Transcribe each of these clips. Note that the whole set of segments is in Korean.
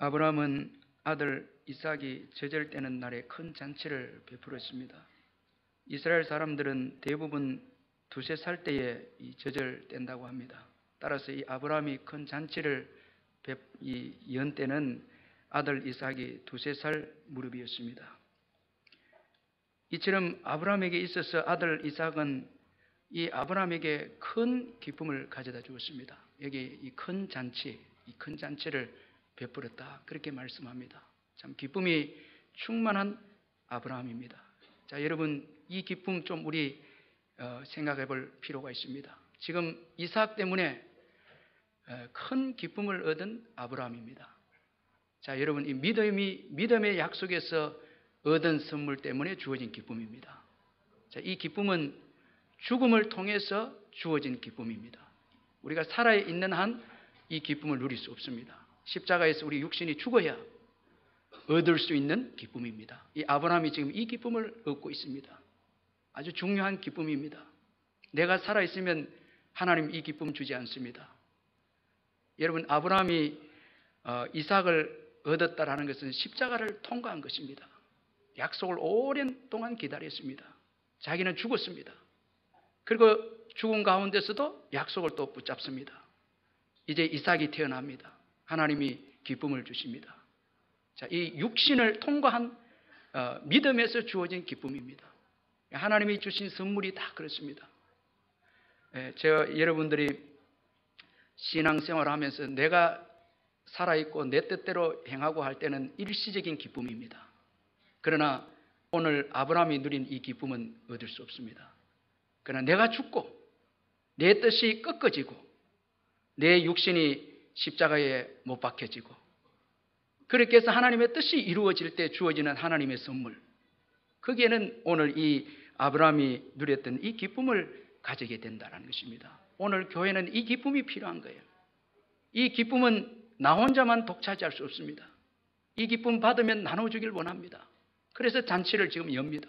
아브라함은 아들 이삭이 저절되는 날에 큰 잔치를 베풀었습니다. 이스라엘 사람들은 대부분 두세 살 때에 저절된다고 합니다. 따라서 이 아브라함이 큰 잔치를 연 때는 아들 이삭이 두세 살 무렵이었습니다. 이처럼 아브라함에게 있어서 아들 이삭은 이 아브라함에게 큰 기쁨을 가져다 주었습니다. 여기 이 큰 잔치를 베풀었다, 그렇게 말씀합니다. 참 기쁨이 충만한 아브라함입니다. 자, 여러분, 이 기쁨 좀 우리 생각해 볼 필요가 있습니다. 지금 이삭 때문에 큰 기쁨을 얻은 아브라함입니다. 자, 여러분, 이 믿음의 약속에서 얻은 선물 때문에 주어진 기쁨입니다. 자, 이 기쁨은 죽음을 통해서 주어진 기쁨입니다. 우리가 살아있는 한 이 기쁨을 누릴 수 없습니다. 십자가에서 우리 육신이 죽어야 얻을 수 있는 기쁨입니다. 이 아브라함이 지금 이 기쁨을 얻고 있습니다. 아주 중요한 기쁨입니다. 내가 살아있으면 하나님 이 기쁨 주지 않습니다. 여러분, 아브라함이 이삭을 얻었다라는 것은 십자가를 통과한 것입니다. 약속을 오랜 동안 기다렸습니다. 자기는 죽었습니다. 그리고 죽은 가운데서도 약속을 또 붙잡습니다. 이제 이삭이 태어납니다. 하나님이 기쁨을 주십니다. 자, 이 육신을 통과한 믿음에서 주어진 기쁨입니다. 하나님이 주신 선물이 다 그렇습니다. 제가 여러분들이 신앙생활을 하면서 내가 살아있고 내 뜻대로 행하고 할 때는 일시적인 기쁨입니다. 그러나 오늘 아브라함이 누린 이 기쁨은 얻을 수 없습니다. 그러나 내가 죽고 내 뜻이 꺾어지고 내 육신이 십자가에 못 박혀지고 그렇게 해서 하나님의 뜻이 이루어질 때 주어지는 하나님의 선물, 거기에는 오늘 이 아브라함이 누렸던 이 기쁨을 가지게 된다는 것입니다. 오늘 교회는 이 기쁨이 필요한 거예요. 이 기쁨은 나 혼자만 독차지할 수 없습니다. 이 기쁨 받으면 나눠주길 원합니다. 그래서 잔치를 지금 엽니다.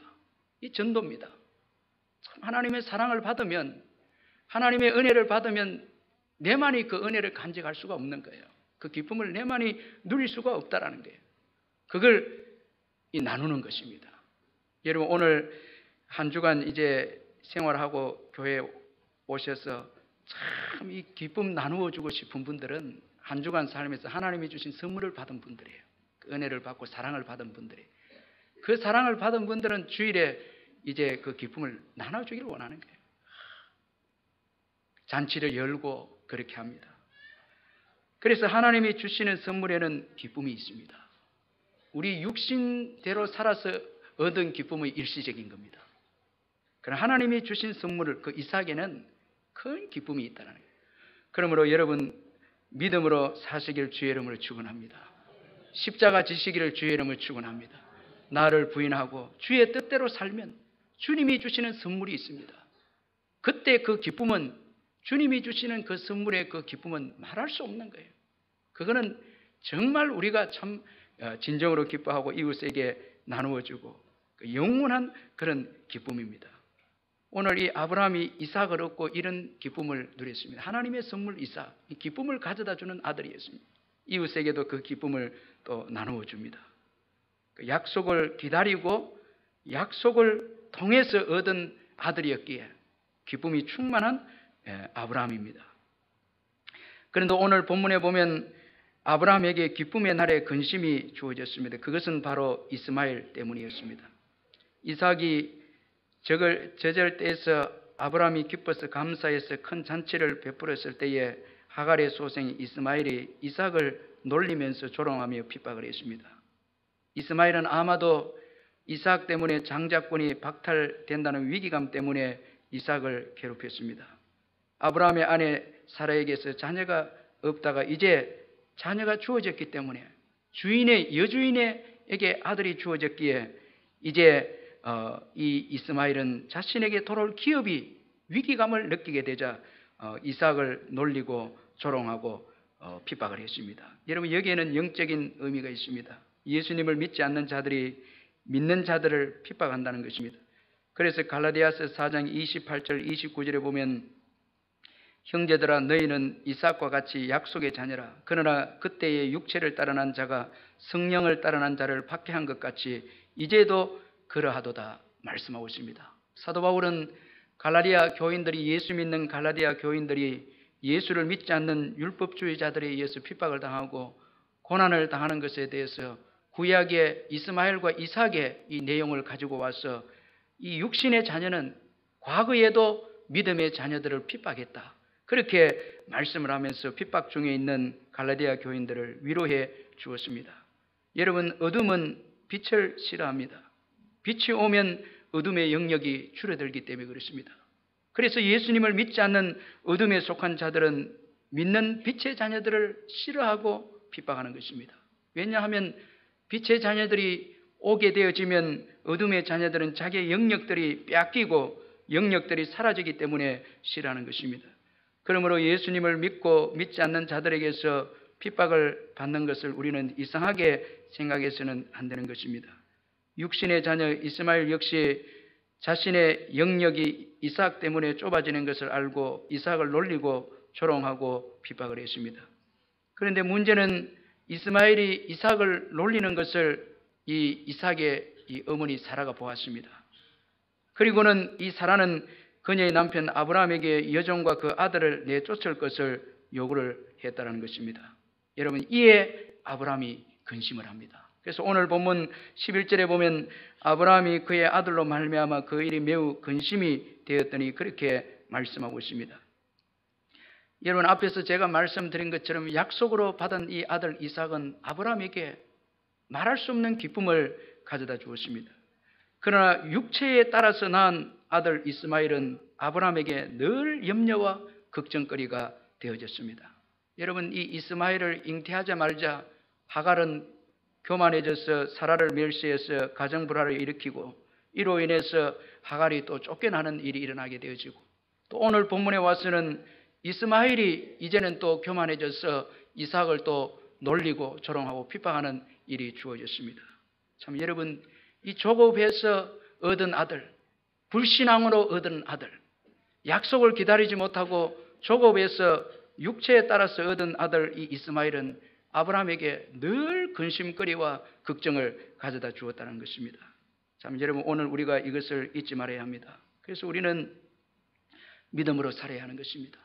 이 전도입니다. 참 하나님의 사랑을 받으면, 하나님의 은혜를 받으면 내만이 그 은혜를 간직할 수가 없는 거예요. 그 기쁨을 내만이 누릴 수가 없다라는 거예요. 그걸 나누는 것입니다. 여러분, 오늘 한 주간 이제 생활하고 교회에 오셔서 참 이 기쁨 나누어 주고 싶은 분들은 한 주간 살면서 하나님이 주신 선물을 받은 분들이에요. 그 은혜를 받고 사랑을 받은 분들이에요. 그 사랑을 받은 분들은 주일에 이제 그 기쁨을 나눠주기를 원하는 거예요. 잔치를 열고 그렇게 합니다. 그래서 하나님이 주시는 선물에는 기쁨이 있습니다. 우리 육신대로 살아서 얻은 기쁨은 일시적인 겁니다. 그러나 하나님이 주신 선물을, 그 이삭에는 큰 기쁨이 있다는 거예요. 그러므로 여러분, 믿음으로 사시길 주의 이름으로 축원합니다. 십자가 지시기를 주의 이름으로 축원합니다. 나를 부인하고 주의 뜻대로 살면 주님이 주시는 선물이 있습니다. 그때 그 기쁨은, 주님이 주시는 그 선물의 그 기쁨은 말할 수 없는 거예요. 그거는 정말 우리가 참 진정으로 기뻐하고 이웃에게 나누어주고 영원한 그런 기쁨입니다. 오늘 이 아브라함이 이삭을 얻고 이런 기쁨을 누렸습니다. 하나님의 선물 이삭, 이 기쁨을 가져다 주는 아들이었습니다. 이웃에게도 그 기쁨을 또 나누어 줍니다. 그 약속을 기다리고 약속을 통해서 얻은 아들이었기에 기쁨이 충만한 아브라함입니다. 그런데 오늘 본문에 보면 아브라함에게 기쁨의 날에 근심이 주어졌습니다. 그것은 바로 이스마엘 때문이었습니다. 이삭이 저절 때에서 아브라함이 기뻐서 감사해서 큰 잔치를 베풀었을 때에 하갈의 소생 이스마엘이 이삭을 놀리면서 조롱하며 핍박을 했습니다. 이스마엘은 아마도 이삭 때문에 장자권이 박탈된다는 위기감 때문에 이삭을 괴롭혔습니다. 아브라함의 아내 사라에게서 자녀가 없다가 이제 자녀가 주어졌기 때문에 여주인에게 아들이 주어졌기에 이제 이 이스마엘은 자신에게 돌아올 기업이 위기감을 느끼게 되자 이삭을 놀리고 조롱하고 핍박을 했습니다. 여러분, 여기에는 영적인 의미가 있습니다. 예수님을 믿지 않는 자들이 믿는 자들을 핍박한다는 것입니다. 그래서 갈라디아서 4장 28절 29절에 보면 형제들아 너희는 이삭과 같이 약속의 자녀라. 그러나 그때의 육체를 따르는 자가 성령을 따르는 자를 박해한 것 같이 이제도 그러하도다 말씀하고 있습니다. 사도 바울은 갈라디아 교인들이 예수 믿는 갈라디아 교인들이 예수를 믿지 않는 율법주의자들에 의해서 핍박을 당하고 고난을 당하는 것에 대해서 구약의 이스마엘과 이삭의 이 내용을 가지고 와서 이 육신의 자녀는 과거에도 믿음의 자녀들을 핍박했다. 그렇게 말씀을 하면서 핍박 중에 있는 갈라디아 교인들을 위로해 주었습니다. 여러분, 어둠은 빛을 싫어합니다. 빛이 오면 어둠의 영역이 줄어들기 때문에 그렇습니다. 그래서 예수님을 믿지 않는 어둠에 속한 자들은 믿는 빛의 자녀들을 싫어하고 핍박하는 것입니다. 왜냐하면 빛의 자녀들이 오게 되어지면 어둠의 자녀들은 자기의 영역들이 빼앗기고 영역들이 사라지기 때문에 싫어하는 것입니다. 그러므로 예수님을 믿고 믿지 않는 자들에게서 핍박을 받는 것을 우리는 이상하게 생각해서는 안 되는 것입니다. 육신의 자녀 이스마엘 역시 자신의 영역이 이삭 때문에 좁아지는 것을 알고 이삭을 놀리고 조롱하고 핍박을 했습니다. 그런데 문제는 이스마엘이 이삭을 놀리는 것을 이 이삭의 이 어머니 사라가 보았습니다. 그리고는 이 사라는 그녀의 남편 아브라함에게 여종과 그 아들을 내쫓을 것을 요구를 했다는 것입니다. 여러분, 이에 아브라함이 근심을 합니다. 그래서 오늘 본문 11절에 보면 아브라함이 그의 아들로 말미암아 그 일이 매우 근심이 되었더니 그렇게 말씀하고 있습니다. 여러분, 앞에서 제가 말씀드린 것처럼 약속으로 받은 이 아들 이삭은 아브라함에게 말할 수 없는 기쁨을 가져다 주었습니다. 그러나 육체에 따라서 낳은 아들 이스마엘은 아브라함에게 늘 염려와 걱정거리가 되어졌습니다. 여러분, 이 이스마엘을 잉태하자마자 하갈은 교만해져서 사라를 멸시해서 가정불화를 일으키고 이로 인해서 하갈이 또 쫓겨나는 일이 일어나게 되어지고 또 오늘 본문에 와서는 이스마엘이 이제는 또 교만해져서 이삭을 또 놀리고 조롱하고 핍박하는 일이 주어졌습니다. 참 여러분, 이 조급해서 얻은 아들, 불신앙으로 얻은 아들, 약속을 기다리지 못하고 조급해서 육체에 따라서 얻은 아들 이 이스마엘은 아브라함에게 늘 근심거리와 걱정을 가져다 주었다는 것입니다. 참 여러분, 오늘 우리가 이것을 잊지 말아야 합니다. 그래서 우리는 믿음으로 살아야 하는 것입니다.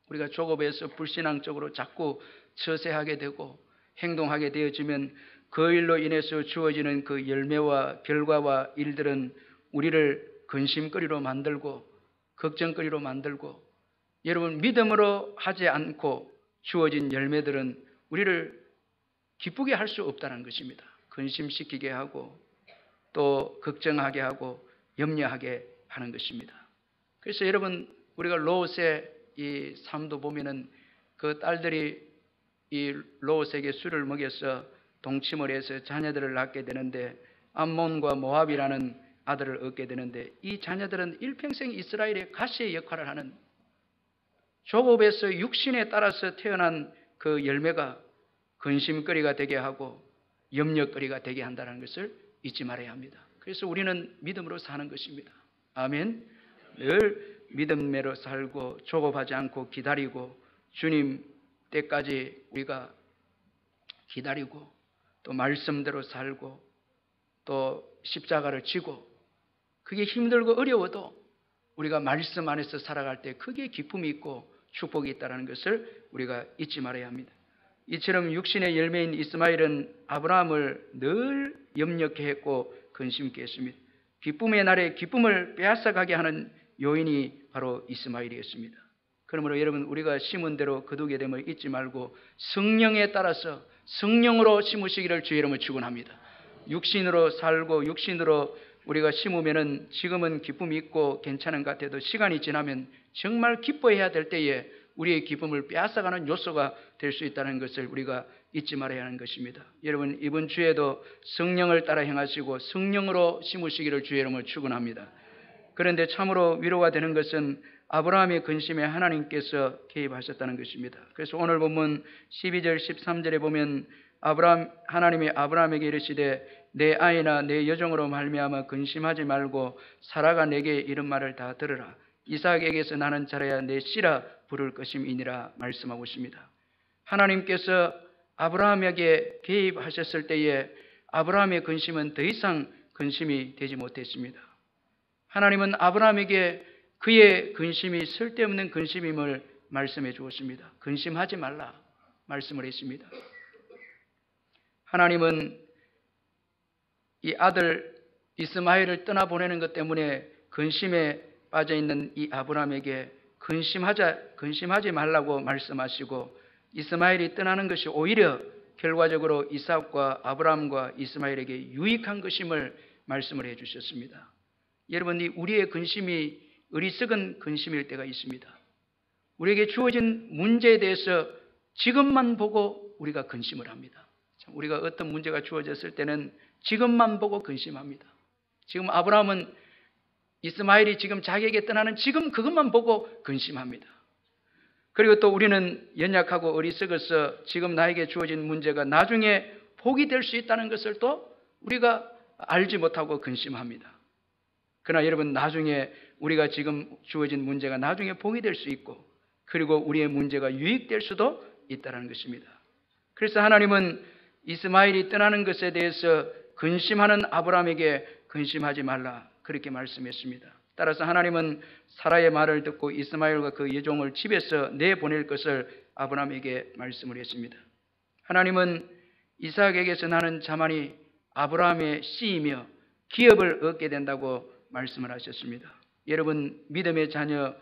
우리가 조급해서 불신앙적으로 자꾸 처세하게 되고 행동하게 되어지면 그 일로 인해서 주어지는 그 열매와 결과와 일들은 우리를 근심거리로 만들고 걱정거리로 만들고 여러분, 믿음으로 하지 않고 주어진 열매들은 우리를 기쁘게 할 수 없다는 것입니다. 근심시키게 하고 또 걱정하게 하고 염려하게 하는 것입니다. 그래서 여러분, 우리가 롯의 이 삶도 보면은 그 딸들이 이 롯에게 술을 먹여서 동침을 해서 자녀들을 낳게 되는데 암몬과 모압이라는 아들을 얻게 되는데 이 자녀들은 일평생 이스라엘의 가시의 역할을 하는 조급에서 육신에 따라서 태어난 그 열매가 근심거리가 되게 하고 염려거리가 되게 한다는 것을 잊지 말아야 합니다. 그래서 우리는 믿음으로 사는 것입니다. 아멘. 늘 믿음으로 살고 조급하지 않고 기다리고 주님 때까지 우리가 기다리고 또 말씀대로 살고 또 십자가를 지고 그게 힘들고 어려워도 우리가 말씀 안에서 살아갈 때 크게 기쁨이 있고 축복이 있다는 것을 우리가 잊지 말아야 합니다. 이처럼 육신의 열매인 이스마엘은 아브라함을 늘 염려케 했고 근심케 했습니다. 기쁨의 날에 기쁨을 빼앗아가게 하는 요인이 바로 이스마엘이었습니다. 그러므로 여러분, 우리가 심은 대로 거두게 됨을 잊지 말고 성령에 따라서 성령으로 심으시기를 주의 이름으로 축원합니다. 육신으로 살고 육신으로 우리가 심으면은 지금은 기쁨이 있고 괜찮은 것 같아도 시간이 지나면 정말 기뻐해야 될 때에 우리의 기쁨을 빼앗아가는 요소가 될 수 있다는 것을 우리가 잊지 말아야 하는 것입니다. 여러분, 이번 주에도 성령을 따라 행하시고 성령으로 심으시기를 주의 이름으로 축원합니다. 그런데 참으로 위로가 되는 것은 아브라함의 근심에 하나님께서 개입하셨다는 것입니다. 그래서 오늘 본문 12절 13절에 보면 하나님이 아브라함에게 이르시되 내 아이나 내 여종으로 말미암아 근심하지 말고 사라가 내게 이런 말을 다 들으라. 이삭에게서 나는 자라야 내 씨라 부를 것임이니라 말씀하고 있습니다. 하나님께서 아브라함에게 개입하셨을 때에 아브라함의 근심은 더 이상 근심이 되지 못했습니다. 하나님은 아브라함에게 그의 근심이 쓸데없는 근심임을 말씀해 주었습니다. 근심하지 말라 말씀을 했습니다. 하나님은 이 아들 이스마엘을 떠나보내는 것 때문에 근심에 빠져있는 이 아브라함에게 근심하지 말라고 말씀하시고, 이스마엘이 떠나는 것이 오히려 결과적으로 이삭과 아브라함과 이스마엘에게 유익한 것임을 말씀을 해 주셨습니다. 여러분, 우리의 근심이 어리석은 근심일 때가 있습니다. 우리에게 주어진 문제에 대해서 지금만 보고 우리가 근심을 합니다. 우리가 어떤 문제가 주어졌을 때는 지금만 보고 근심합니다. 지금 아브라함은 이스마엘이 지금 자기에게 떠나는 지금 그것만 보고 근심합니다. 그리고 또 우리는 연약하고 어리석어서 지금 나에게 주어진 문제가 나중에 복이 될 수 있다는 것을 또 우리가 알지 못하고 근심합니다. 그러나 여러분, 나중에 우리가 지금 주어진 문제가 나중에 복이 될 수 있고, 그리고 우리의 문제가 유익될 수도 있다는 것입니다. 그래서 하나님은 이스마엘이 떠나는 것에 대해서 근심하는 아브라함에게 근심하지 말라 그렇게 말씀했습니다. 따라서 하나님은 사라의 말을 듣고 이스마엘과 그 여종을 집에서 내보낼 것을 아브라함에게 말씀을 했습니다. 하나님은 이삭에게서 나는 자만이 아브라함의 씨이며 기업을 얻게 된다고 말씀을 하셨습니다. 여러분, 믿음의 자녀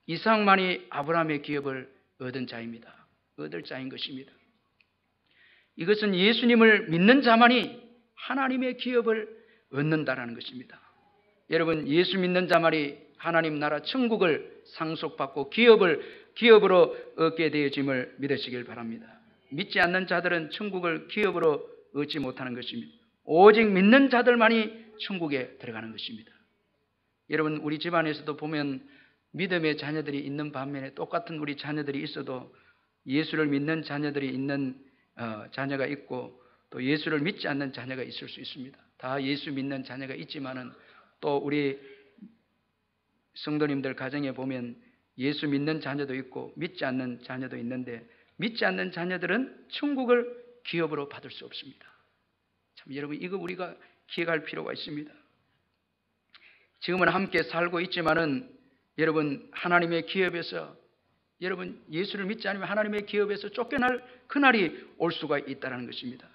이삭만이 아브라함의 기업을 얻은 자입니다. 얻을 자인 것입니다. 이것은 예수님을 믿는 자만이 하나님의 기업을 얻는다라는 것입니다. 여러분, 예수 믿는 자만이 하나님 나라 천국을 상속받고 기업으로 얻게 되어짐을 믿으시길 바랍니다. 믿지 않는 자들은 천국을 기업으로 얻지 못하는 것입니다. 오직 믿는 자들만이 천국에 들어가는 것입니다. 여러분, 우리 집안에서도 보면 믿음의 자녀들이 있는 반면에 똑같은 우리 자녀들이 있어도 예수를 믿는 자녀들이 있는 자녀가 있고, 또 예수를 믿지 않는 자녀가 있을 수 있습니다. 다 예수 믿는 자녀가 있지만은 또 우리 성도님들 가정에 보면 예수 믿는 자녀도 있고 믿지 않는 자녀도 있는데, 믿지 않는 자녀들은 천국을 기업으로 받을 수 없습니다. 참, 여러분, 이거 우리가 기억할 필요가 있습니다. 지금은 함께 살고 있지만은 여러분, 하나님의 기업에서, 여러분 예수를 믿지 않으면 하나님의 기업에서 쫓겨날 그날이 올 수가 있다는 것입니다.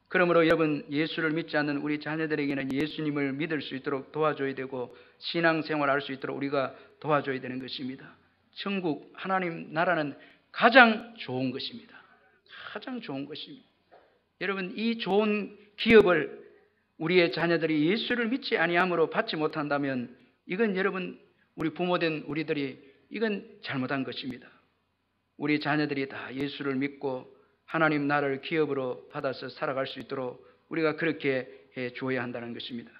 그러므로 여러분, 예수를 믿지 않는 우리 자녀들에게는 예수님을 믿을 수 있도록 도와줘야 되고, 신앙생활을 할 수 있도록 우리가 도와줘야 되는 것입니다. 천국, 하나님 나라는 가장 좋은 것입니다. 가장 좋은 것입니다. 여러분, 이 좋은 기업을 우리의 자녀들이 예수를 믿지 아니함으로 받지 못한다면 이건 여러분, 우리 부모된 우리들이 이건 잘못한 것입니다. 우리 자녀들이 다 예수를 믿고 하나님 나라를 기업으로 받아서 살아갈 수 있도록 우리가 그렇게 해 주어야 한다는 것입니다.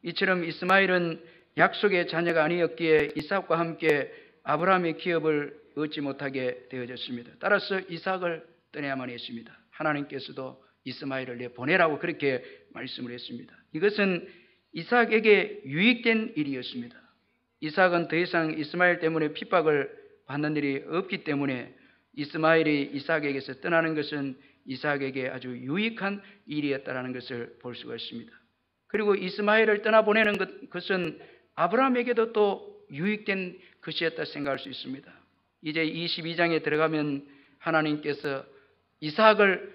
이처럼 이스마엘은 약속의 자녀가 아니었기에 이삭과 함께 아브라함의 기업을 얻지 못하게 되어졌습니다. 따라서 이삭을 떠나야만 했습니다. 하나님께서도 이스마엘을 내보내라고 그렇게 말씀을 했습니다. 이것은 이삭에게 유익된 일이었습니다. 이삭은 더 이상 이스마엘 때문에 핍박을 받는 일이 없기 때문에 이스마엘이 이삭에게서 떠나는 것은 이삭에게 아주 유익한 일이었다는 것을 볼 수가 있습니다. 그리고 이스마엘을 떠나보내는 것은 아브라함에게도 또 유익된 것이었다 생각할 수 있습니다. 이제 22장에 들어가면 하나님께서 이삭을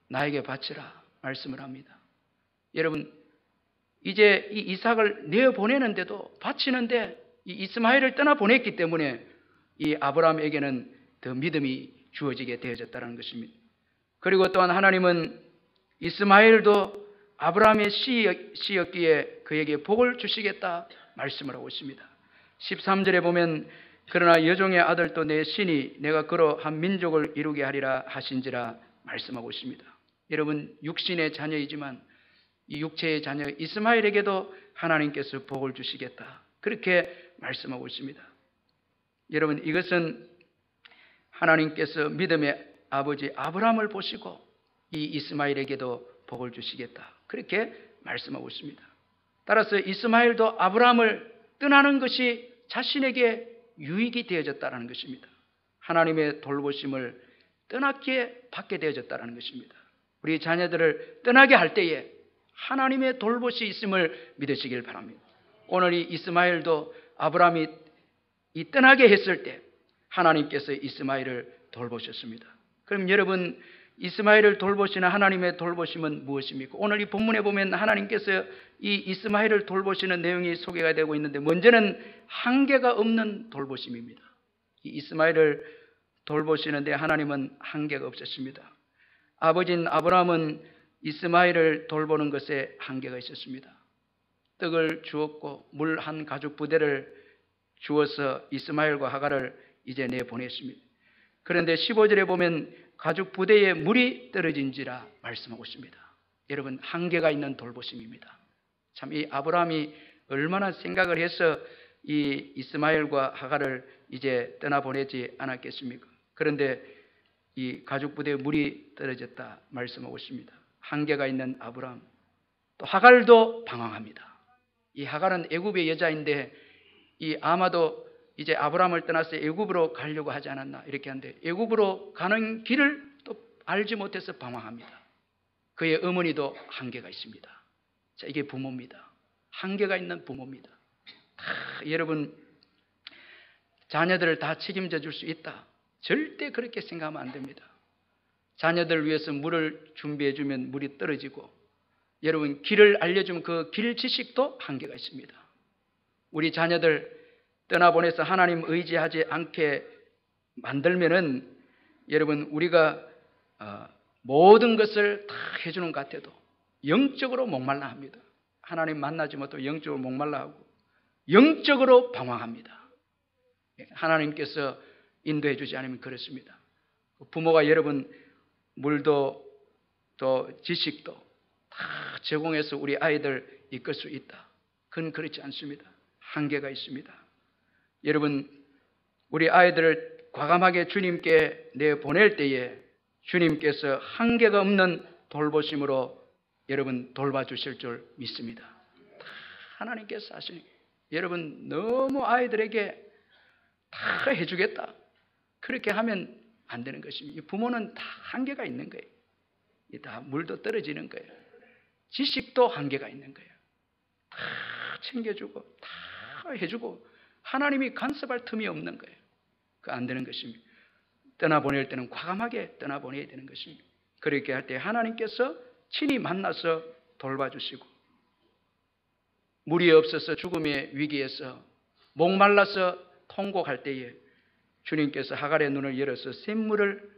나에게 바치라 말씀을 합니다. 여러분, 이제 이 이삭을 내어보내는데도 바치는데 이 이스마엘을 떠나보냈기 때문에 이 아브라함에게는 더 믿음이 주어지게 되어졌다는 것입니다. 그리고 또한 하나님은 이스마엘도 아브라함의 씨였기에 그에게 복을 주시겠다 말씀을 하고 있습니다. 13절에 보면 그러나 여종의 아들도 내 신이 내가 그로 한 민족을 이루게 하리라 하신지라 말씀하고 있습니다. 여러분, 육신의 자녀이지만 이 육체의 자녀 이스마엘에게도 하나님께서 복을 주시겠다 그렇게 말씀하고 있습니다. 여러분, 이것은 하나님께서 믿음의 아버지 아브라함을 보시고 이 이스마엘에게도 복을 주시겠다 그렇게 말씀하고 있습니다. 따라서 이스마엘도 아브라함을 떠나는 것이 자신에게 유익이 되어졌다는 것입니다. 하나님의 돌보심을 떠나게 받게 되어졌다는 것입니다. 우리 자녀들을 떠나게 할 때에 하나님의 돌보시 있음을 믿으시길 바랍니다. 오늘 이 이스마엘도 아브라함이 이 떠나게 했을 때 하나님께서 이스마엘을 돌보셨습니다. 그럼 여러분, 이스마엘을 돌보시는 하나님의 돌보심은 무엇입니까? 오늘 이 본문에 보면 하나님께서 이 이스마엘을 돌보시는 내용이 소개가 되고 있는데, 먼저는 한계가 없는 돌보심입니다. 이 이스마엘을 돌보시는데 하나님은 한계가 없었습니다. 아버지인 아브라함은 이스마엘을 돌보는 것에 한계가 있었습니다. 떡을 주었고 물 한 가죽 부대를 주어서 이스마엘과 하갈을 이제 내보냈습니다. 그런데 15절에 보면 가죽 부대에 물이 떨어진지라 말씀하고 있습니다. 여러분, 한계가 있는 돌보심입니다. 참, 이 아브라함이 얼마나 생각을 해서 이 이스마엘과 하갈을 이제 떠나보내지 않았겠습니까? 그런데 이 가죽 부대에 물이 떨어졌다 말씀하고 있습니다. 한계가 있는 아브라함. 또 하갈도 방황합니다. 이 하갈은 애굽의 여자인데 이 아마도 이제 아브라함을 떠나서 애굽으로 가려고 하지 않았나 이렇게 하는데, 애굽으로 가는 길을 또 알지 못해서 방황합니다. 그의 어머니도 한계가 있습니다. 자, 이게 부모입니다. 한계가 있는 부모입니다. 여러분, 자녀들을 다 책임져 줄 수 있다, 절대 그렇게 생각하면 안 됩니다. 자녀들을 위해서 물을 준비해 주면 물이 떨어지고, 여러분, 길을 알려주면 그 길 지식도 한계가 있습니다. 우리 자녀들 떠나보내서 하나님 의지하지 않게 만들면은 여러분, 우리가 모든 것을 다 해주는 것 같아도 영적으로 목말라 합니다. 하나님 만나지 못하고 영적으로 목말라 하고 영적으로 방황합니다. 하나님께서 인도해 주지 않으면 그렇습니다. 부모가 여러분 물도 또 지식도 다 제공해서 우리 아이들 이끌 수 있다, 그건 그렇지 않습니다. 한계가 있습니다. 여러분, 우리 아이들을 과감하게 주님께 내보낼 때에 주님께서 한계가 없는 돌보심으로 여러분 돌봐주실 줄 믿습니다. 하나님께서 하시니, 여러분, 너무 아이들에게 다 해주겠다 그렇게 하면 안 되는 것입니다. 부모는 다 한계가 있는 거예요. 다 물도 떨어지는 거예요. 지식도 한계가 있는 거예요. 다 챙겨주고 다 해주고 하나님이 간섭할 틈이 없는 거예요. 그 안 되는 것입니다. 떠나보낼 때는 과감하게 떠나보내야 되는 것입니다. 그렇게 할 때 하나님께서 친히 만나서 돌봐주시고, 물이 없어서 죽음의 위기에서 목말라서 통곡할 때에 주님께서 하갈의 눈을 열어서 샘물을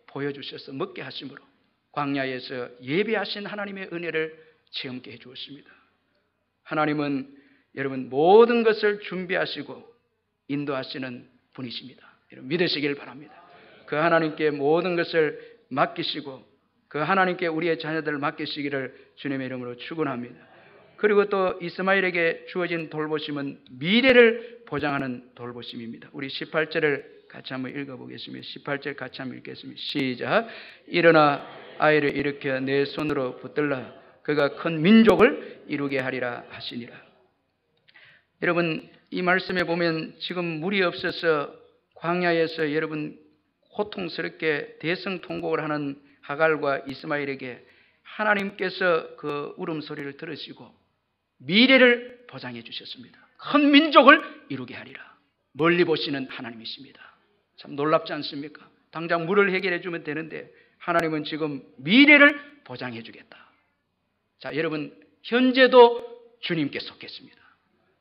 보여주셔서 먹게 하심으로 광야에서 예배하신 하나님의 은혜를 체험케 해주었습니다. 하나님은 여러분 모든 것을 준비하시고 인도하시는 분이십니다. 여러분 믿으시길 바랍니다. 그 하나님께 모든 것을 맡기시고 그 하나님께 우리의 자녀들을 맡기시기를 주님의 이름으로 축원합니다. 그리고 또 이스마엘에게 주어진 돌보심은 미래를 보장하는 돌보심입니다. 우리 18절을 같이 한번 읽어보겠습니다. 18절 같이 한번 읽겠습니다. 시작. 일어나 아이를 일으켜 내 손으로 붙들라. 그가 큰 민족을 이루게 하리라 하시니라. 여러분, 이 말씀에 보면 지금 물이 없어서 광야에서 여러분 고통스럽게 대성통곡을 하는 하갈과 이스마엘에게 하나님께서 그 울음소리를 들으시고 미래를 보장해 주셨습니다. 큰 민족을 이루게 하리라. 멀리 보시는 하나님이십니다. 참 놀랍지 않습니까? 당장 물을 해결해 주면 되는데 하나님은 지금 미래를 보장해 주겠다. 자, 여러분, 현재도 주님께 속했습니다.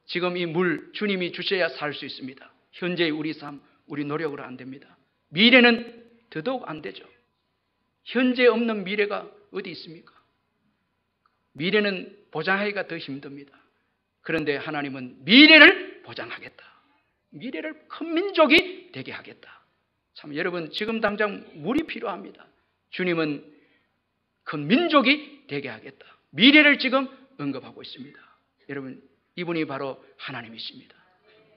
지금 이 물 주님이 주셔야 살 수 있습니다. 현재의 우리 삶, 우리 노력으로 안 됩니다. 미래는 더더욱 안 되죠. 현재 없는 미래가 어디 있습니까? 미래는 보장하기가 더 힘듭니다. 그런데 하나님은 미래를 보장하겠다. 미래를 큰 민족이 되게 하겠다. 참 여러분, 지금 당장 물이 필요합니다. 주님은 큰 민족이 되게 하겠다. 미래를 지금 언급하고 있습니다. 여러분, 이분이 바로 하나님이십니다.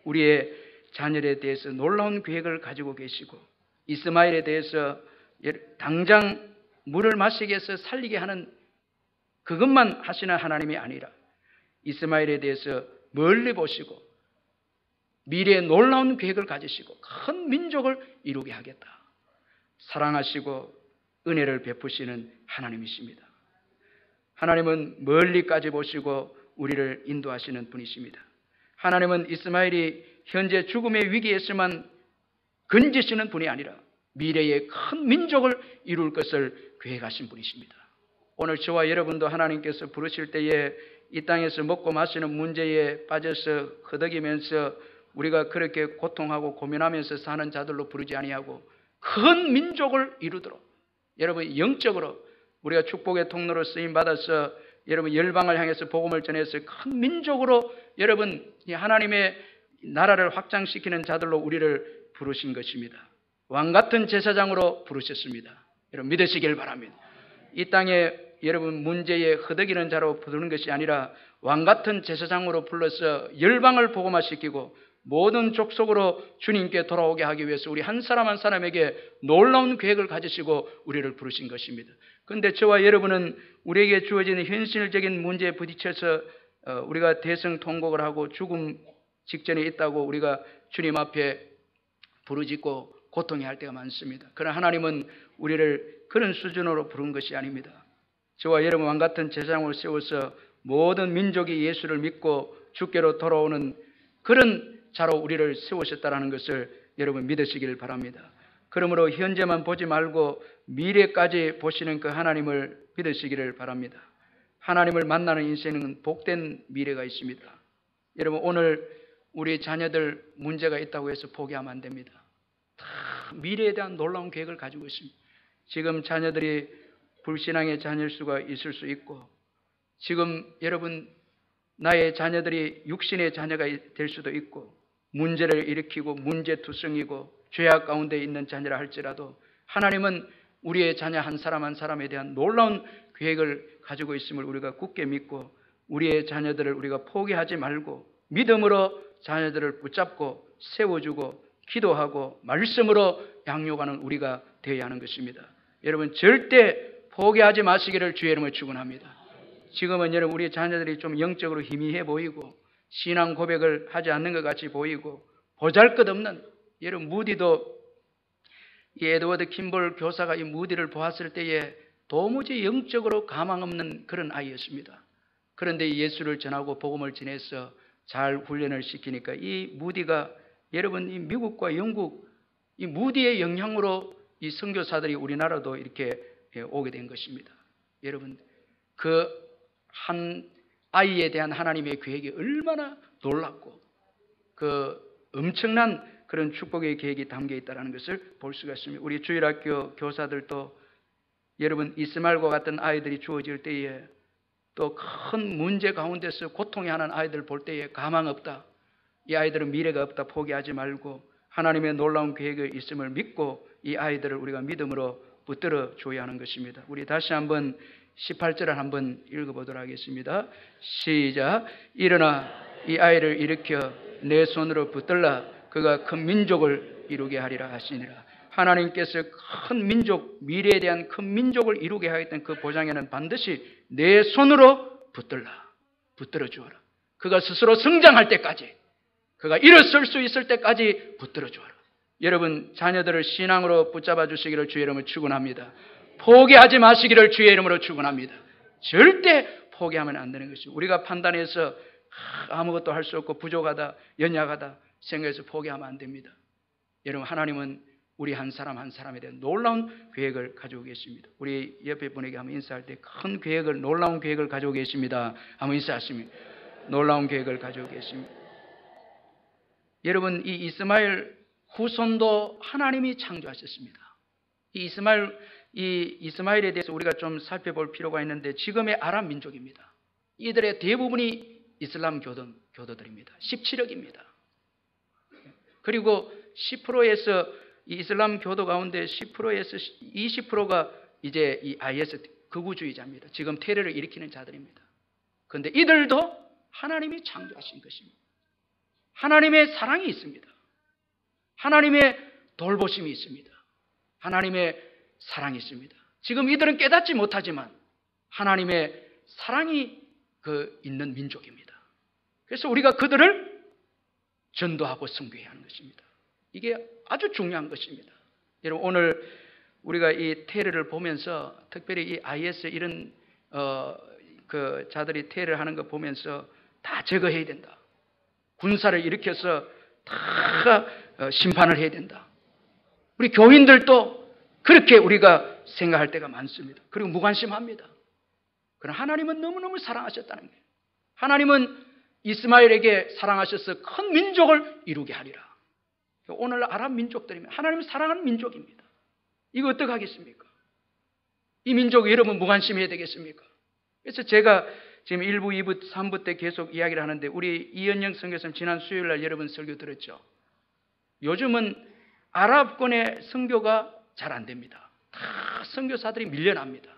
우리의 자녀에 대해서 놀라운 계획을 가지고 계시고 이스마엘에 대해서 당장 물을 마시게 해서 살리게 하는 그것만 하시는 하나님이 아니라 이스마엘에 대해서 멀리 보시고 미래의 놀라운 계획을 가지시고 큰 민족을 이루게 하겠다. 사랑하시고 은혜를 베푸시는 하나님이십니다. 하나님은 멀리까지 보시고 우리를 인도하시는 분이십니다. 하나님은 이스마엘이 현재 죽음의 위기에 있으면 건지시는 분이 아니라 미래의 큰 민족을 이룰 것을 계획하신 분이십니다. 오늘 저와 여러분도 하나님께서 부르실 때에 이 땅에서 먹고 마시는 문제에 빠져서 허덕이면서 우리가 그렇게 고통하고 고민하면서 사는 자들로 부르지 아니하고 큰 민족을 이루도록, 여러분 영적으로 우리가 축복의 통로로 쓰임받아서 여러분 열방을 향해서 복음을 전해서 큰 민족으로 여러분 하나님의 나라를 확장시키는 자들로 우리를 부르신 것입니다. 왕같은 제사장으로 부르셨습니다. 여러분 믿으시길 바랍니다. 이 땅에 여러분 문제에 허덕이는 자로 부르는 것이 아니라 왕같은 제사장으로 불러서 열방을 복음화시키고 모든 족속으로 주님께 돌아오게 하기 위해서 우리 한 사람 한 사람에게 놀라운 계획을 가지시고 우리를 부르신 것입니다. 그런데 저와 여러분은 우리에게 주어지는 현실적인 문제에 부딪혀서 우리가 대성통곡을 하고 죽음 직전에 있다고 우리가 주님 앞에 부르짖고 고통해 할 때가 많습니다. 그러나 하나님은 우리를 그런 수준으로 부른 것이 아닙니다. 저와 여러분 왕같은 제사장으로 세워서 모든 민족이 예수를 믿고 주께로 돌아오는 그런 자로 우리를 세우셨다는 것을 여러분 믿으시길 바랍니다. 그러므로 현재만 보지 말고 미래까지 보시는 그 하나님을 믿으시기를 바랍니다. 하나님을 만나는 인생은 복된 미래가 있습니다. 여러분 오늘 우리 자녀들 문제가 있다고 해서 포기하면 안 됩니다. 다 미래에 대한 놀라운 계획을 가지고 있습니다. 지금 자녀들이 불신앙의 자녀일 수가 있을 수 있고, 지금 여러분 나의 자녀들이 육신의 자녀가 될 수도 있고, 문제를 일으키고 문제투성이고 죄악 가운데 있는 자녀라 할지라도 하나님은 우리의 자녀 한 사람 한 사람에 대한 놀라운 계획을 가지고 있음을 우리가 굳게 믿고 우리의 자녀들을 우리가 포기하지 말고 믿음으로 자녀들을 붙잡고 세워주고 기도하고 말씀으로 양육하는 우리가 되어야 하는 것입니다. 여러분 절대 포기하지 마시기를 주의 이름으로 축원합니다. 지금은 여러분 우리 자녀들이 좀 영적으로 희미해 보이고 신앙 고백을 하지 않는 것 같이 보이고 보잘것없는, 여러분 무디도 이 에드워드 킴볼 교사가 이 무디를 보았을 때에 도무지 영적으로 가망 없는 그런 아이였습니다. 그런데 예수를 전하고 복음을 전해서 잘 훈련을 시키니까 이 무디가 여러분 이 미국과 영국 이 무디의 영향으로 이 선교사들이 우리나라도 이렇게 오게 된 것입니다. 여러분 그 한 아이에 대한 하나님의 계획이 얼마나 놀랍고 그 엄청난 그런 축복의 계획이 담겨 있다는 것을 볼 수가 있습니다. 우리 주일학교 교사들도 여러분 이스마엘과 같은 아이들이 주어질 때에 또 큰 문제 가운데서 고통해하는 아이들 볼 때에 가망 없다, 이 아이들은 미래가 없다 포기하지 말고 하나님의 놀라운 계획이 있음을 믿고 이 아이들을 우리가 믿음으로 붙들어 줘야 하는 것입니다. 우리 다시 한번 18절을 한번 읽어보도록 하겠습니다. 시작. 일어나 이 아이를 일으켜 내 손으로 붙들라. 그가 큰 민족을 이루게 하리라 하시니라. 하나님께서 큰 민족, 미래에 대한 큰 민족을 이루게 하겠다는 그 보장에는 반드시 내 손으로 붙들라. 붙들어 주어라. 그가 스스로 성장할 때까지, 그가 일어설 수 있을 때까지 붙들어 주어라. 여러분 자녀들을 신앙으로 붙잡아 주시기를 주의 이름으로 축원합니다. 포기하지 마시기를 주의 이름으로 축원합니다. 절대 포기하면 안 되는 것입니다. 우리가 판단해서 아무것도 할 수 없고 부족하다, 연약하다 생각해서 포기하면 안 됩니다. 여러분 하나님은 우리 한 사람 한 사람에 대한 놀라운 계획을 가지고 계십니다. 우리 옆에 분에게 한번 인사할 때 큰 계획을, 놀라운 계획을 가지고 계십니다. 한번 인사하십니다. 놀라운 계획을 가지고 계십니다. 여러분 이 이스마엘 후손도 하나님이 창조하셨습니다. 이 이스마엘에 대해서 우리가 좀 살펴볼 필요가 있는데 지금의 아랍 민족입니다. 이들의 대부분이 이슬람 교도들입니다. 17억입니다. 그리고 10%에서 이 이슬람 교도 가운데 10%에서 20%가 이제 이 IS 극우주의자입니다. 지금 테러를 일으키는 자들입니다. 그런데 이들도 하나님이 창조하신 것입니다. 하나님의 사랑이 있습니다. 하나님의 돌보심이 있습니다. 하나님의 사랑이 있습니다. 지금 이들은 깨닫지 못하지만 하나님의 사랑이 있는 민족입니다. 그래서 우리가 그들을 전도하고 선교해야 하는 것입니다. 이게 아주 중요한 것입니다. 여러분, 오늘 우리가 이 테러를 보면서, 특별히 이 IS 이런 그 자들이 테러를 하는 거 보면서 다 제거해야 된다. 군사를 일으켜서 다 심판을 해야 된다. 우리 교인들도 그렇게 우리가 생각할 때가 많습니다. 그리고 무관심합니다. 그러나 하나님은 너무너무 사랑하셨다는 거예요. 하나님은 이스마엘에게 사랑하셔서 큰 민족을 이루게 하리라. 오늘 아랍 민족들이면 하나님을 사랑하는 민족입니다. 이거 어떻게 하겠습니까? 이 민족 여러분 무관심해야 되겠습니까? 그래서 제가 지금 1부, 2부, 3부 때 계속 이야기를 하는데, 우리 이현영 선교사님 지난 수요일 날 여러분 설교 들었죠? 요즘은 아랍권의 선교가 잘 안 됩니다. 다 선교사들이 밀려납니다.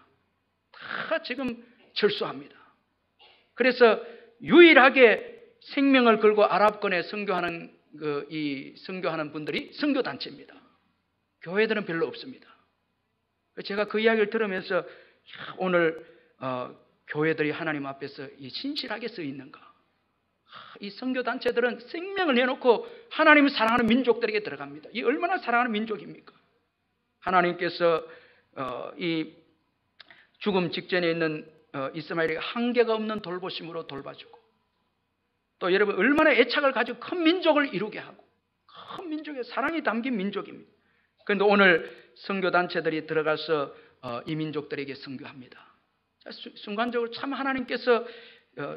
다 지금 철수합니다. 그래서 유일하게 생명을 걸고 아랍권에 선교하는 이 선교하는 분들이 선교단체입니다. 교회들은 별로 없습니다. 제가 그 이야기를 들으면서 오늘 교회들이 하나님 앞에서 신실하게 서 있는가? 이 선교단체들은 생명을 내놓고 하나님을 사랑하는 민족들에게 들어갑니다. 이 얼마나 사랑하는 민족입니까? 하나님께서 이 죽음 직전에 있는 이스마엘에게 한계가 없는 돌보심으로 돌봐주고, 또 여러분 얼마나 애착을 가지고 큰 민족을 이루게 하고, 큰 민족의 사랑이 담긴 민족입니다. 그런데 오늘 선교단체들이 들어가서 이 민족들에게 선교합니다. 순간적으로 참 하나님께서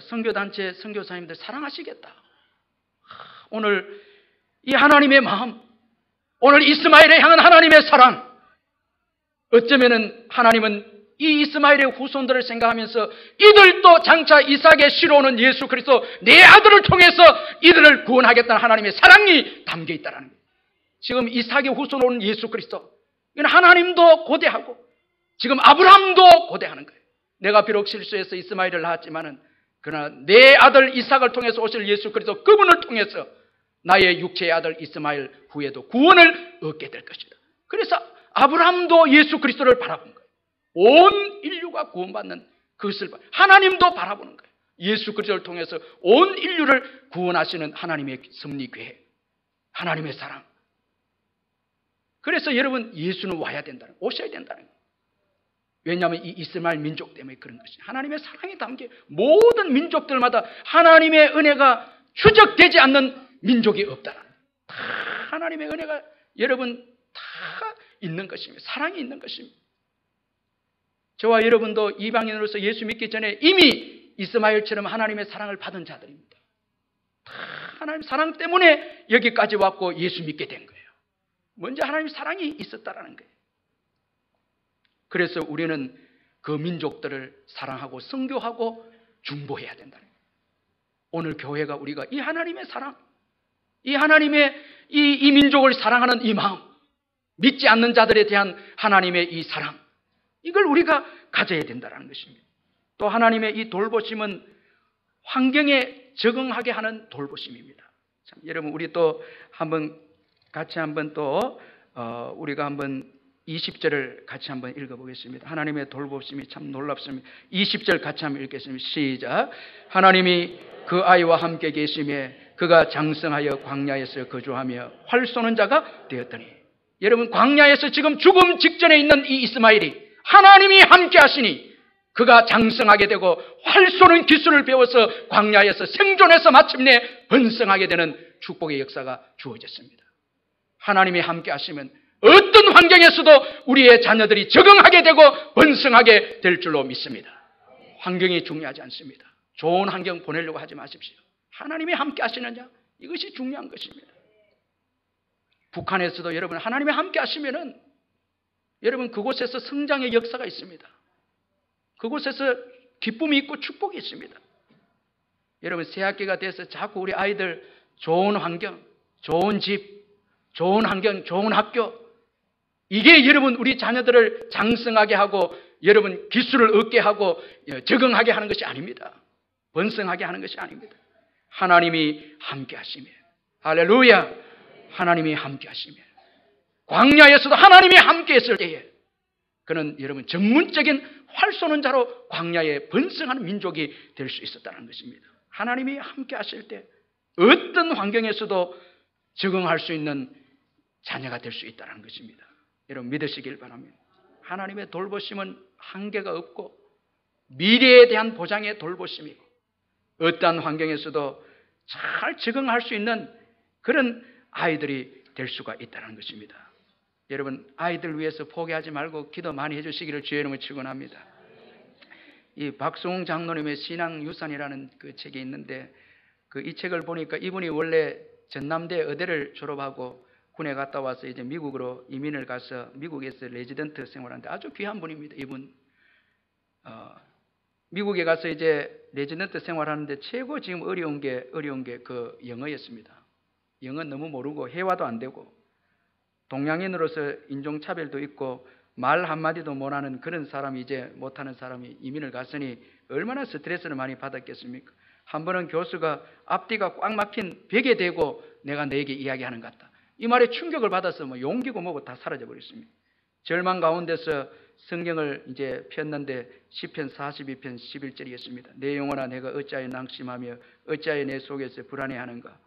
선교단체 선교사님들 사랑하시겠다. 오늘 이 하나님의 마음, 오늘 이스마엘에 향한 하나님의 사랑, 어쩌면은 하나님은 이 이스마엘의 후손들을 생각하면서 이들도 장차 이삭의 씨로 오는 예수 그리스도 내 아들을 통해서 이들을 구원하겠다는 하나님의 사랑이 담겨 있다는 거예요. 지금 이삭의 후손으로 오는 예수 그리스도, 이건 하나님도 고대하고 지금 아브라함도 고대하는 거예요. 내가 비록 실수해서 이스마엘을 낳았지만은 그러나 내 아들 이삭을 통해서 오실 예수 그리스도, 그분을 통해서 나의 육체의 아들 이스마엘 후에도 구원을 얻게 될 것이다. 그래서 아브라함도 예수 그리스도를 바라본 거예요. 온 인류가 구원받는 그것을 하나님도 바라보는 거예요. 예수 그리스도를 통해서 온 인류를 구원하시는 하나님의 섭리 계획, 하나님의 사랑. 그래서 여러분 예수는 와야 된다는, 오셔야 된다는 거예요. 왜냐하면 이 이스마엘 민족 때문에 그런 것이, 하나님의 사랑이 담긴 모든 민족들마다 하나님의 은혜가 추적되지 않는 민족이 없다는 거예요. 다 하나님의 은혜가 여러분 다 있는 것입니다. 사랑이 있는 것입니다. 저와 여러분도 이방인으로서 예수 믿기 전에 이미 이스마엘처럼 하나님의 사랑을 받은 자들입니다. 다 하나님 사랑 때문에 여기까지 왔고 예수 믿게 된 거예요. 먼저 하나님의 사랑이 있었다라는 거예요. 그래서 우리는 그 민족들을 사랑하고 선교하고 중보해야 된다는 거예요. 오늘 교회가 우리가 이 하나님의 사랑, 이 하나님의 이 민족을 사랑하는 이 마음, 믿지 않는 자들에 대한 하나님의 이 사랑, 이걸 우리가 가져야 된다는 것입니다. 또 하나님의 이 돌보심은 환경에 적응하게 하는 돌보심입니다. 참, 여러분 우리 또 한번 같이 한번 또 우리가 한번 20절을 같이 한번 읽어보겠습니다. 하나님의 돌보심이 참 놀랍습니다. 20절 같이 한번 읽겠습니다. 시작. 하나님이 그 아이와 함께 계시매 그가 장성하여 광야에서 거주하며 활 쏘는 자가 되었더니, 여러분 광야에서 지금 죽음 직전에 있는 이 이스마엘이 하나님이 함께 하시니 그가 장성하게 되고 활 쏘는 기술을 배워서 광야에서 생존해서 마침내 번성하게 되는 축복의 역사가 주어졌습니다. 하나님이 함께 하시면 어떤 환경에서도 우리의 자녀들이 적응하게 되고 번성하게 될 줄로 믿습니다. 환경이 중요하지 않습니다. 좋은 환경 보내려고 하지 마십시오. 하나님이 함께 하시느냐, 이것이 중요한 것입니다. 북한에서도 여러분 하나님이 함께 하시면은 여러분 그곳에서 성장의 역사가 있습니다. 그곳에서 기쁨이 있고 축복이 있습니다. 여러분 새학기가 돼서 자꾸 우리 아이들 좋은 환경, 좋은 집, 좋은 환경, 좋은 학교, 이게 여러분 우리 자녀들을 장성하게 하고 여러분 기술을 얻게 하고 적응하게 하는 것이 아닙니다. 번성하게 하는 것이 아닙니다. 하나님이 함께 하시면, 할렐루야, 하나님이 함께 하시면, 광야에서도 하나님이 함께 했을 때에 그는 여러분 전문적인 활 쏘는 자로 광야에 번성하는 민족이 될 수 있었다는 것입니다. 하나님이 함께 하실 때 어떤 환경에서도 적응할 수 있는 자녀가 될 수 있다는 것입니다. 여러분 믿으시길 바랍니다. 하나님의 돌보심은 한계가 없고 미래에 대한 보장의 돌보심이고 어떠한 환경에서도 잘 적응할 수 있는 그런 아이들이 될 수가 있다는 것입니다. 여러분 아이들 위해서 포기하지 말고 기도 많이 해주시기를 주의 이름으로 축원합니다. 이 박수홍 장로님의 신앙유산이라는 그 책이 있는데 이 책을 보니까 이분이 원래 전남대 의대를 졸업하고 군에 갔다 와서 이제 미국으로 이민을 가서 미국에서 레지던트 생활하는데 아주 귀한 분입니다. 이분 미국에 가서 이제 레지던트 생활하는데 최고 지금 어려운 게 그 영어였습니다. 영어 너무 모르고 회화도 안 되고 동양인으로서 인종차별도 있고 말 한마디도 못하는 그런 사람이 이제 못하는 사람이 이민을 갔으니 얼마나 스트레스를 많이 받았겠습니까? 한 번은 교수가 앞뒤가 꽉 막힌 벽에 대고 내가 너에게 이야기하는 것 같다. 이 말에 충격을 받아서 뭐 용기고 뭐고 다 사라져 버렸습니다. 절망 가운데서 성경을 이제 폈는데 시편 42편 11절이었습니다. 내 영혼아 내가 어찌하여 낙심하며 어찌하여 내 속에서 불안해하는가.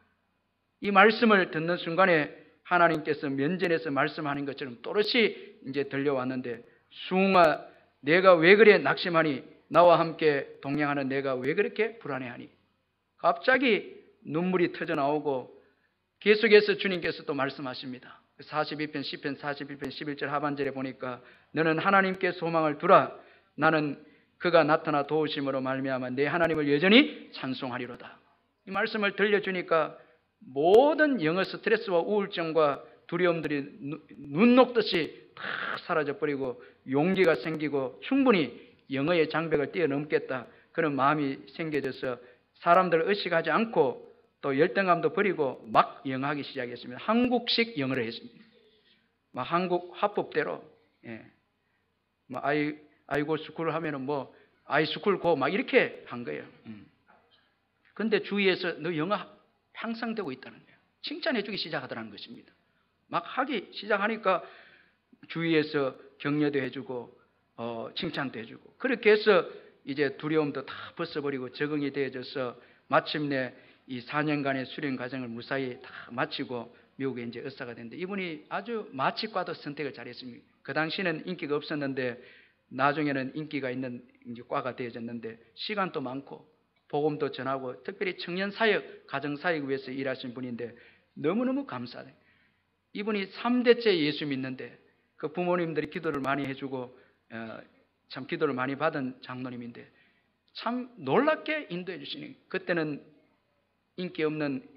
이 말씀을 듣는 순간에 하나님께서 면전에서 말씀하는 것처럼 또렷이 이제 들려왔는데 수웅아 내가 왜 그래 낙심하니 나와 함께 동행하는 내가 왜 그렇게 불안해하니. 갑자기 눈물이 터져 나오고 계속해서 주님께서 또 말씀하십니다. 42편 10편 41편 11절 하반절에 보니까 너는 하나님께 소망을 두라. 나는 그가 나타나 도우심으로 말미암아 내 하나님을 여전히 찬송하리로다. 이 말씀을 들려주니까 모든 영어 스트레스와 우울증과 두려움들이 눈 녹듯이 다 사라져버리고 용기가 생기고 충분히 영어의 장벽을 뛰어넘겠다 그런 마음이 생겨져서 사람들을 의식하지 않고 또 열등감도 버리고 막 영어하기 시작했습니다. 한국식 영어를 했습니다. 막 한국 화법대로 뭐 아이고 스쿨 하면은 뭐 아이 스쿨 고 막 이렇게 한 거예요. 근데 주위에서 너 영어 향상되고 있다는 거예요. 칭찬해주기 시작하더라는 것입니다. 막 하기 시작하니까 주위에서 격려도 해주고 칭찬도 해주고 그렇게 해서 이제 두려움도 다 벗어버리고 적응이 되어져서 마침내 이 4년간의 수련 과정을 무사히 다 마치고 미국에 이제 의사가 됐는데 이분이 아주 마취과도 선택을 잘했습니다. 그 당시에는 인기가 없었는데 나중에는 인기가 있는 이제 과가 되어졌는데 시간도 많고 복음도 전하고 특별히 청년사역, 가정사역 위해서 일하신 분인데 너무너무 감사해요. 이분이 3대째 예수 믿는데 그 부모님들이 기도를 많이 해주고 참 기도를 많이 받은 장로님인데 참 놀랍게 인도해 주시니 그때는 인기 없는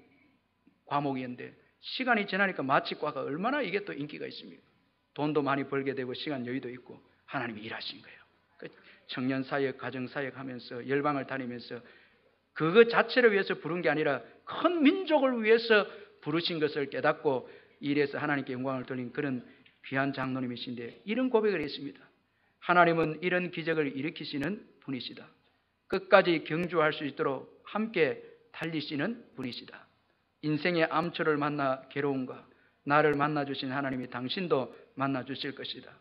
과목이었는데 시간이 지나니까 마취과가 얼마나 이게 또 인기가 있습니까? 돈도 많이 벌게 되고 시간 여유도 있고 하나님이 일하신 거예요. 청년사역, 가정사역 하면서 열방을 다니면서 그거 자체를 위해서 부른 게 아니라 큰 민족을 위해서 부르신 것을 깨닫고 일에서 하나님께 영광을 돌린 그런 귀한 장로님이신데 이런 고백을 했습니다. 하나님은 이런 기적을 일으키시는 분이시다. 끝까지 경주할 수 있도록 함께 달리시는 분이시다. 인생의 암초를 만나 괴로움과 나를 만나주신 하나님이 당신도 만나주실 것이다.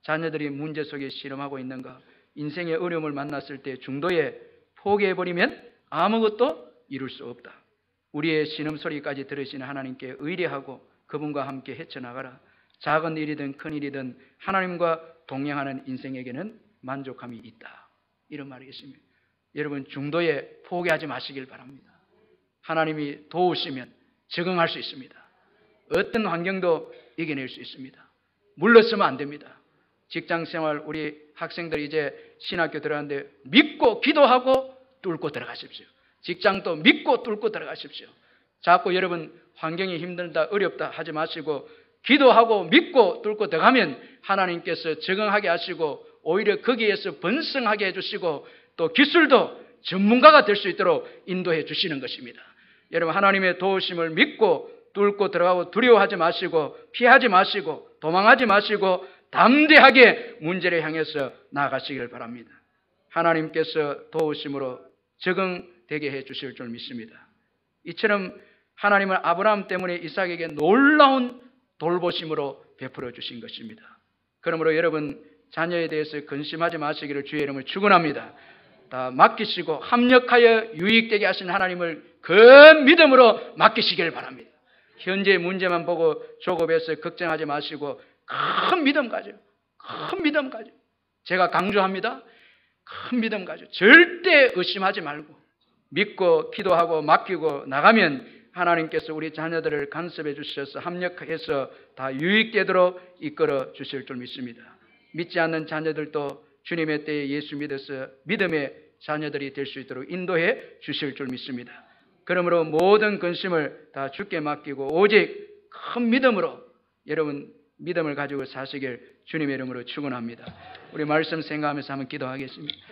자녀들이 문제 속에 실험하고 있는가 인생의 어려움을 만났을 때 중도에 포기해버리면 아무것도 이룰 수 없다. 우리의 신음소리까지 들으시는 하나님께 의뢰하고 그분과 함께 헤쳐나가라. 작은 일이든 큰 일이든 하나님과 동행하는 인생에게는 만족함이 있다. 이런 말이겠습니다. 여러분 중도에 포기하지 마시길 바랍니다. 하나님이 도우시면 적응할 수 있습니다. 어떤 환경도 이겨낼 수 있습니다. 물러서면 안 됩니다. 직장생활 우리 학생들이 이제 신학교 들어가는데 믿고 기도하고 뚫고 들어가십시오. 직장도 믿고 뚫고 들어가십시오. 자꾸 여러분 환경이 힘들다 어렵다 하지 마시고 기도하고 믿고 뚫고 들어가면 하나님께서 적응하게 하시고 오히려 거기에서 번성하게 해주시고 또 기술도 전문가가 될 수 있도록 인도해 주시는 것입니다. 여러분 하나님의 도우심을 믿고 뚫고 들어가고 두려워하지 마시고 피하지 마시고 도망하지 마시고 담대하게 문제를 향해서 나아가시길 바랍니다. 하나님께서 도우심으로 적응되게 해 주실 줄 믿습니다. 이처럼 하나님은 아브라함 때문에 이삭에게 놀라운 돌보심으로 베풀어 주신 것입니다. 그러므로 여러분 자녀에 대해서 근심하지 마시기를 주의 이름을 축원합니다. 다 맡기시고 합력하여 유익되게 하신 하나님을 큰 믿음으로 맡기시길 바랍니다. 현재 문제만 보고 조급해서 걱정하지 마시고 큰 믿음 가져. 큰 믿음 가져. 제가 강조합니다. 큰 믿음 가져. 절대 의심하지 말고 믿고 기도하고 맡기고 나가면 하나님께서 우리 자녀들을 간섭해 주셔서 합력해서 다 유익되도록 이끌어 주실 줄 믿습니다. 믿지 않는 자녀들도 주님의 때에 예수 믿어서 믿음의 자녀들이 될 수 있도록 인도해 주실 줄 믿습니다. 그러므로 모든 근심을 다 주께 맡기고 오직 큰 믿음으로 여러분 믿음을 가지고 사시길 주님의 이름으로 축원합니다. 우리 말씀 생각하면서 한번 기도하겠습니다.